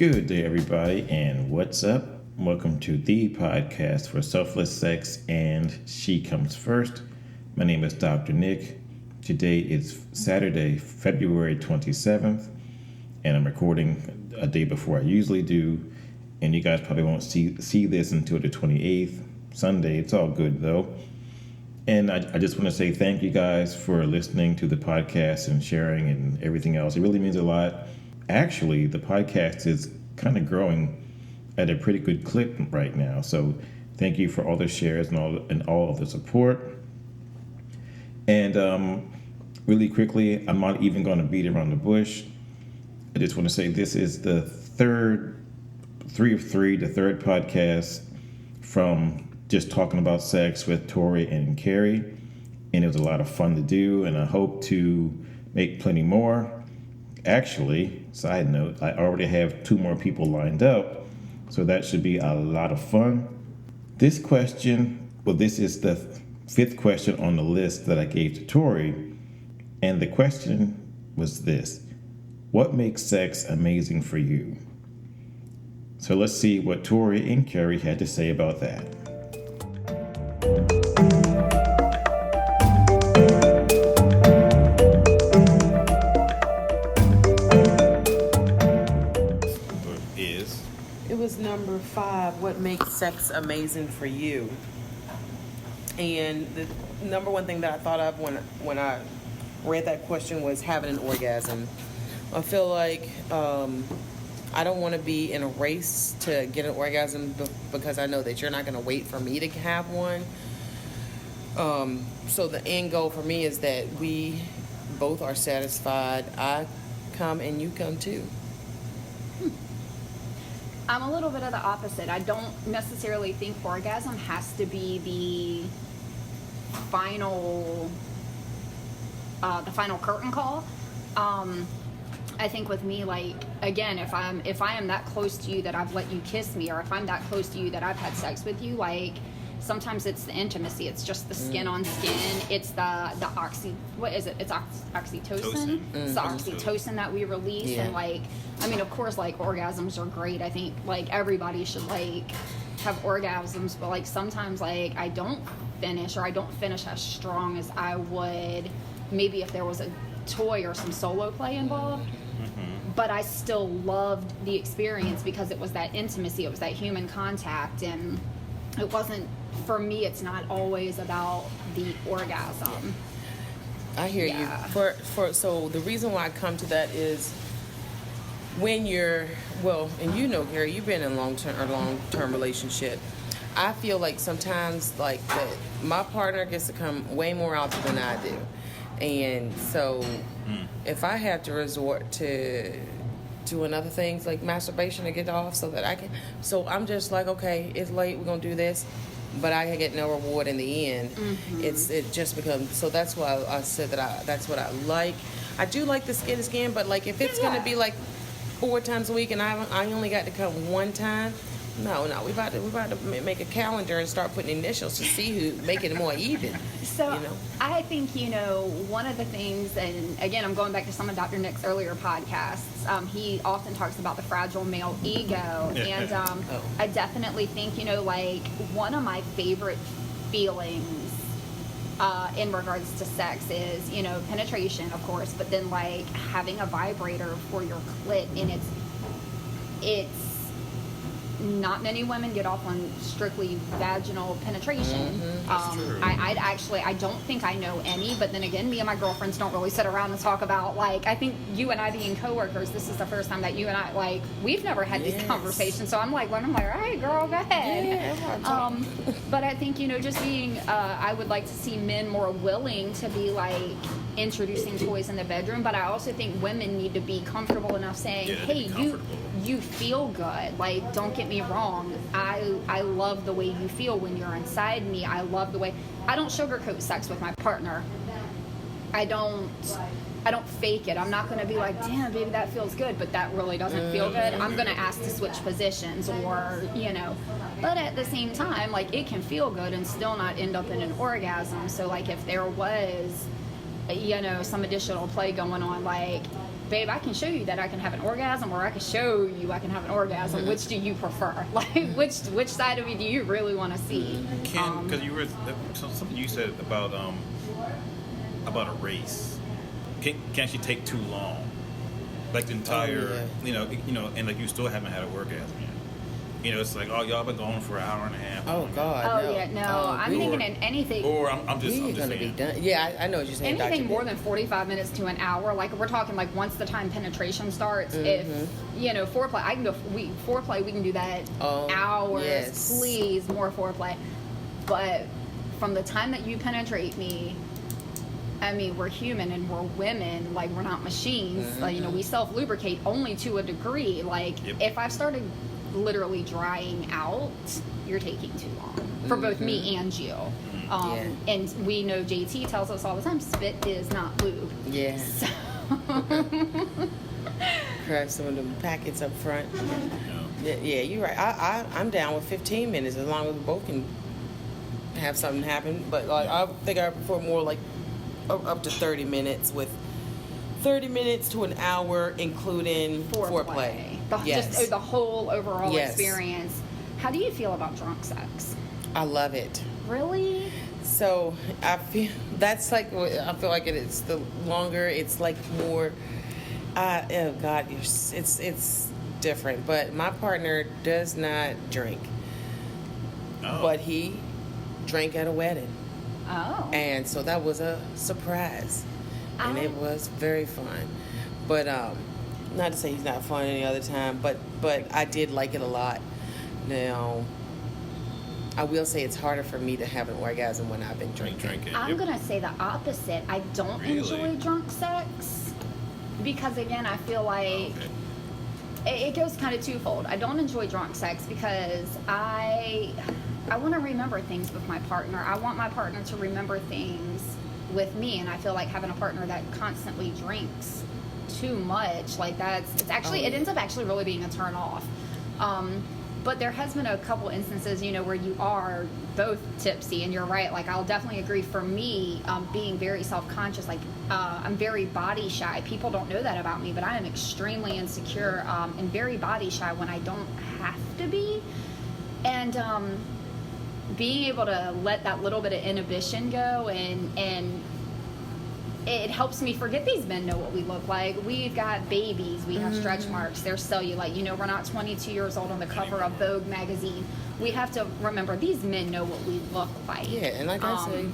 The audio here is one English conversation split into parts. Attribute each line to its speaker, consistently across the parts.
Speaker 1: Good day, everybody, and what's up? Welcome to the podcast for selfless sex and She Comes First. My name is Dr. Nick. Today is Saturday, February 27th, and I'm recording a day before I usually do, and you guys probably won't see this until the 28th, Sunday. It's all good, though. And I just want to say thank you guys for listening to the podcast and sharing and everything else. It really means a lot. Actually, the podcast is kind of growing at a pretty good clip right now. So thank you for all the shares and all of the support. And really quickly, I'm not even going to beat around the bush. I just want to say this is the third podcast from just talking about sex with Tori and Keri. And it was a lot of fun to do, and I hope to make plenty more. Actually, side note, I already have 2 more people lined up, so that should be a lot of fun. This is the 5th question on the list that I gave to Tori, and the question was this: what makes sex amazing for you? So let's see what Tori and Keri had to say about that.
Speaker 2: Number 5, what makes sex amazing for you? And the number one thing that I thought of when I read that question was having an orgasm. I feel like I don't want to be in a race to get an orgasm because I know that you're not going to wait for me to have one. So the end goal for me is that we both are satisfied. I come and you come too.
Speaker 3: I'm a little bit of the opposite. I don't necessarily think orgasm has to be the final curtain call. I think with me, like, again, if I am that close to you that I've let you kiss me, or if I'm that close to you that I've had sex with you, like, sometimes it's the intimacy. It's just the skin on skin. It's the oxytocin. It's the oxytocin that we release. Yeah. And like, I mean, of course, like, orgasms are great. I think like everybody should like have orgasms, but like sometimes like I don't finish as strong as I would maybe if there was a toy or some solo play involved. But I still loved the experience because it was that intimacy. It was that human contact, and it wasn't. For me, it's not always about the orgasm.
Speaker 2: I hear you. So the reason why I come to that is when and you know, Gary, you've been in a long-term relationship. I feel like sometimes like that my partner gets to come way more out than I do. And so if I have to resort to doing other things like masturbation to get off so that I can, so I'm just like, okay, it's late, we're going to do this. But I get no reward in the end. Mm-hmm. It just becomes, so that's why I said that's what I like. I do like the skin to skin, but like if it's going to be like 4 times a week and I only got to come 1 time, no, we about to make a calendar and start putting initials to see who make it more even.
Speaker 3: So I think one of the things, and again I'm going back to some of Dr. Nick's earlier podcasts. He often talks about the fragile male ego, and I definitely think like one of my favorite feelings in regards to sex is penetration, of course, but then like having a vibrator for your clit, and it's not many women get off on strictly vaginal penetration. I don't think I know any, but then again, me and my girlfriends don't really sit around and talk about, like, I think you and I being coworkers, this is the first time that you and I, like, we've never had these conversations, so I'm like, all right, girl, go ahead. But I think, just being, I would like to see men more willing to be, like, introducing toys in the bedroom, but I also think women need to be comfortable enough saying, hey, you feel good. Like, don't get me wrong. I love the way you feel when you're inside me. I love the way, I don't sugarcoat sex with my partner. I don't fake it. I'm not going to be like, damn, baby, that feels good, but that really doesn't feel good. I'm going to ask to switch positions or, but at the same time, like, it can feel good and still not end up in an orgasm. So, like, if there was, some additional play going on, like, babe, I can show you that I can have an orgasm, or I can show you I can have an orgasm. Which do you prefer? Like, which side of me do you really want to see?
Speaker 4: Because you were something you said about a race. Can she take too long? Like the entire, you know, and like you still haven't had an orgasm yet. You know, it's like, oh, y'all been going for an hour and a half.
Speaker 2: Oh God.
Speaker 3: Oh
Speaker 2: no.
Speaker 3: yeah, no. I'm thinking in anything.
Speaker 4: Or I'm just
Speaker 2: We're gonna
Speaker 4: saying.
Speaker 2: be done. Yeah, I know what you're saying.
Speaker 3: Anything
Speaker 2: Dr.
Speaker 3: more than 45 minutes to an hour, like we're talking like once the time penetration starts, if, you know, foreplay, I can go, foreplay, we can do that hours,
Speaker 2: yes.
Speaker 3: please, more foreplay. But from the time that you penetrate me, I mean, we're human and we're women, like we're not machines. Like, you know, we self-lubricate only to a degree. Like, if I've started literally drying out, you're taking too long for both me and you. And we know JT tells us all the time, spit is not lube.
Speaker 2: Yeah.
Speaker 3: So
Speaker 2: Grab some of the packets up front. Yeah, you're right. I'm down with 15 minutes as long as we both can have something happen. But like, I think I prefer more like up to 30 minutes, with 30 minutes to an hour, including foreplay.
Speaker 3: Just the whole overall experience. How do you feel about drunk sex?
Speaker 2: I love it.
Speaker 3: Really?
Speaker 2: So I feel that's like, I feel like it's the longer, it's like more. Oh God, it's different. But my partner does not drink, but he drank at a wedding.
Speaker 3: Oh.
Speaker 2: And so that was a surprise, and it was very fun. But not to say he's not fun any other time, but I did like it a lot. Now, I will say it's harder for me to have an orgasm when I've been drinking.
Speaker 3: I'm gonna say the opposite. I don't enjoy drunk sex because, again, I feel like it goes kind of twofold. I don't enjoy drunk sex because I want to remember things with my partner. I want my partner to remember things with me, and I feel like having a partner that constantly drinks too much, like it ends up actually really being a turn off. But there has been a couple instances, you know, where you are both tipsy, and you're right. Like, I'll definitely agree. For me, being very self-conscious, like I'm very body shy. People don't know that about me, but I am extremely insecure and very body shy when I don't have to be. And being able to let that little bit of inhibition go, and it helps me forget these men know what we look like. We've got babies, we have stretch marks, there's cellulite. You know, we're not 22 years old on the cover of Vogue magazine. We have to remember these men know what we look like.
Speaker 2: Yeah, and like I say,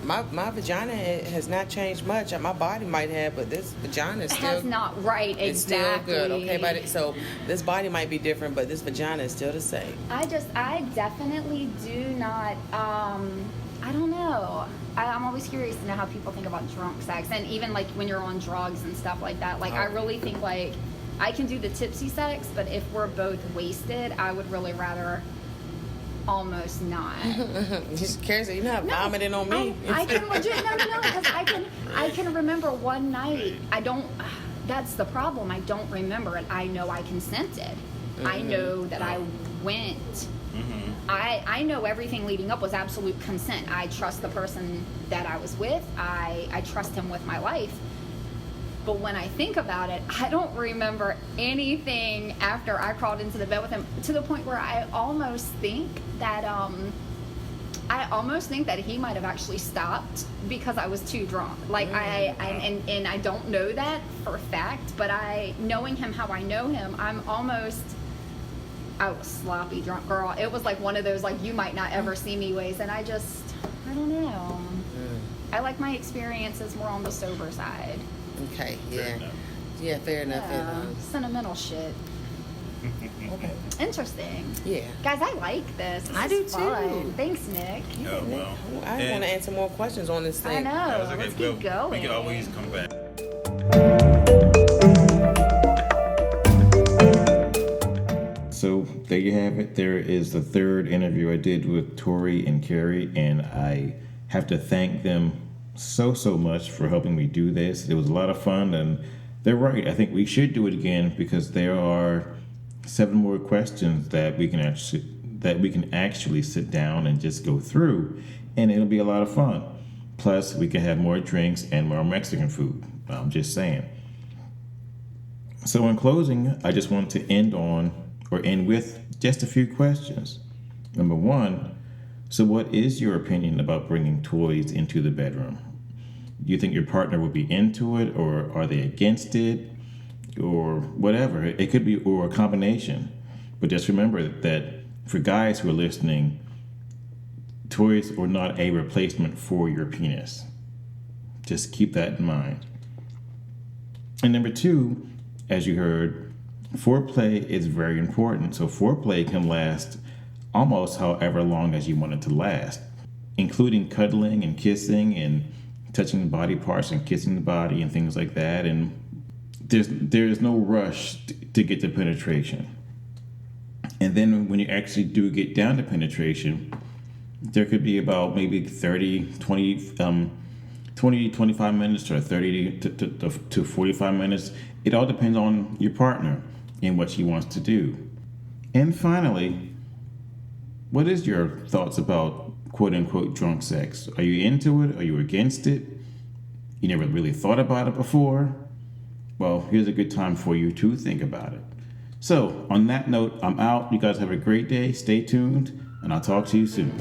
Speaker 2: my vagina has not changed much. My body might have, but this vagina is still...
Speaker 3: Has not, right,
Speaker 2: it's
Speaker 3: exactly.
Speaker 2: still good, okay? So this body might be different, but this vagina is still the same.
Speaker 3: I definitely do not, I don't know. I'm always curious to know how people think about drunk sex, and even like when you're on drugs and stuff like that. Like, I really think like I can do the tipsy sex, but if we're both wasted, I would really rather almost not.
Speaker 2: Just cares that you're not vomiting on me.
Speaker 3: I can legit no, because I can remember one night. That's the problem. I don't remember it. I know I consented. I know that I went. I know everything leading up was absolute consent. I trust the person that I was with. I trust him with my life. But when I think about it, I don't remember anything after I crawled into the bed with him, to the point where I almost think that he might have actually stopped because I was too drunk. Like, and I don't know that for a fact, but knowing him how I know him, I was sloppy drunk, girl. It was like one of those, like, you might not ever see me ways, and I don't know. I like my experiences more on the sober side.
Speaker 2: Okay, yeah, fair enough.
Speaker 3: Sentimental shit.
Speaker 2: Okay.
Speaker 3: Interesting.
Speaker 2: Yeah,
Speaker 3: guys, I like this.
Speaker 2: I do
Speaker 3: fun.
Speaker 2: too.
Speaker 3: Thanks, Nick.
Speaker 4: Oh, well.
Speaker 2: I want to answer more questions on this thing.
Speaker 3: I know.
Speaker 4: Okay.
Speaker 3: Let's keep going.
Speaker 4: We can always come back.
Speaker 1: So there you have it. There is the third interview I did with Tori and Keri, and I have to thank them so much for helping me do this. It was a lot of fun, and they're right. I think we should do it again because there are 7 more questions that we can actually sit down and just go through, and it'll be a lot of fun. Plus, we can have more drinks and more Mexican food. I'm just saying. So in closing, I just want to end with just a few questions. Number one, so what is your opinion about bringing toys into the bedroom? Do you think your partner would be into it, or are they against it, or whatever? It could be, or a combination. But just remember that for guys who are listening, toys are not a replacement for your penis. Just keep that in mind. And number two, as you heard, foreplay is very important. So foreplay can last almost however long as you want it to last, including cuddling and kissing and touching the body parts and kissing the body and things like that. And there's no rush to get to penetration. And then when you actually do get down to penetration, there could be about maybe 25 minutes or 30 to 45 minutes. It all depends on your partner and what she wants to do. And finally, what is your thoughts about quote unquote drunk sex? Are you into it? Are you against it? You never really thought about it before? Well, here's a good time for you to think about it. So on that note, I'm out. You guys have a great day. Stay tuned, and I'll talk to you soon.